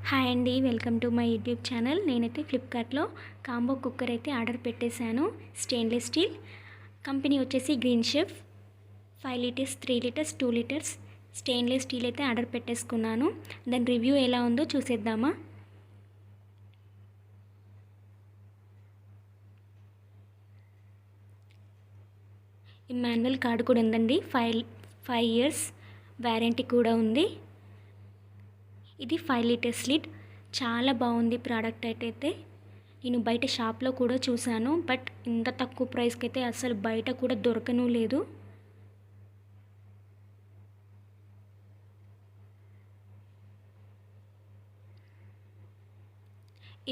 Hi అండి, welcome to my YouTube channel. నేనైతే ఫ్లిప్కార్ట్లో కాంబో కుక్కర్ అయితే ఆర్డర్ పెట్టేశాను. స్టెయిన్లెస్ స్టీల్ కంపెనీ వచ్చేసి green chef. 5 litres, 3 litres, 2 litres stainless steel అయితే ఆర్డర్ పెట్టేసుకున్నాను. దాని రివ్యూ ఎలా ఉందో చూసేద్దామా. ఈ మాన్యువల్ కార్డు కూడా ఉందండి. 5 ఇయర్స్ వారంటీ కూడా ఉంది. ఇది 5 లీటర్స్ లిడ్. చాలా బాగుంది ప్రోడక్ట్ అయితే. నేను బయట షాప్లో కూడా చూశాను, బట్ ఇంత తక్కువ ప్రైస్కి అయితే అసలు బయట కూడా దొరకను లేదు.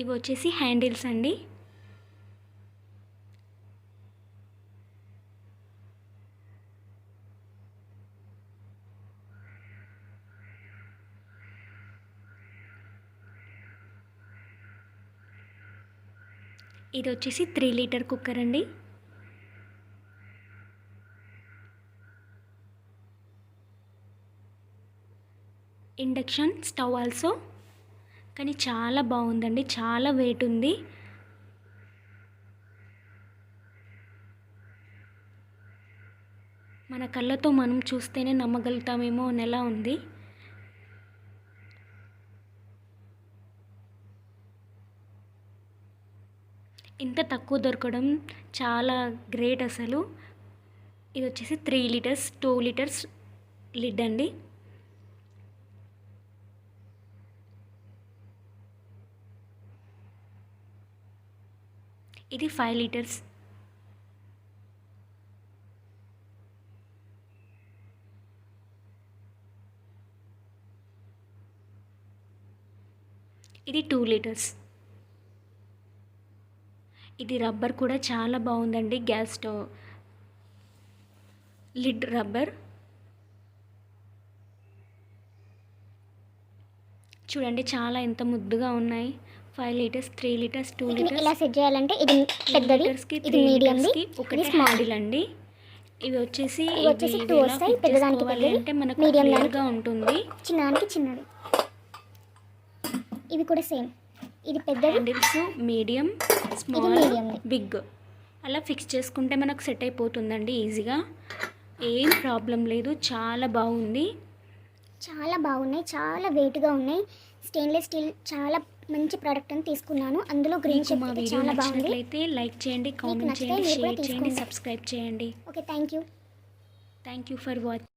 ఇవి వచ్చేసి హ్యాండిల్స్ అండి. ఇది వచ్చేసి 3 లీటర్ కుక్కర్ అండి. Induction stove also. కానీ చాలా బాగుందండి, చాలా వెయిట్ ఉంది. మన కళ్ళతో మనం చూస్తేనే నమ్మగలుగుతామేమో అని ఎలా ఉంది. ఇంత తక్కువ దొరకడం చాలా గ్రేట్ అసలు. ఇది వచ్చేసి 3 లీటర్స్, 2 లీటర్స్ లిడ్ అండి. ఇది 5 లీటర్స్. ఇది 2 లీటర్స్. ఇది రబ్బర్ కూడా చాలా బాగుందండి. Gas stove lid rubber. చూడండి చాలా ఎంత ముద్దుగా ఉన్నాయి. 5 లీటర్స్, 3 లీటర్స్, 2 లీటర్స్. ఇలా సెట్ చేయాలంటే ఇది పెద్దది, ఇది మీడియం, ఒకటి హ్యాండిల్ అండి. ఇవి వచ్చేసి 2 వస్తాయి. పెద్దదానికి పెద్దది, అంటే మనకు క్లియర్గా ఉంటుంది. చిన్నదానికి చిన్నది. ఇవి కూడా సేమ్. ఇది పెద్ద హ్యాండిల్స్, మీడియం, స్మాల్, బిగ్ అలా ఫిక్స్ చేసుకుంటే మనకు సెట్ అయిపోతుందండి ఈజీగా. ఏం ప్రాబ్లం లేదు. చాలా బాగుంది. చాలా బాగున్నాయి, చాలా వెయిట్గా ఉన్నాయి. స్టెయిన్లెస్ స్టీల్ చాలా మంచి ప్రోడక్ట్ అని తీసుకున్నాను. అందులో గ్రీన్ షెఫ్ చాలా బాగుంది. అయితే లైక్ చేయండి, కామెంట్ చేయండి, షేర్ చేయండి, సబ్స్క్రైబ్ చేయండి. Okay, thank you for watching.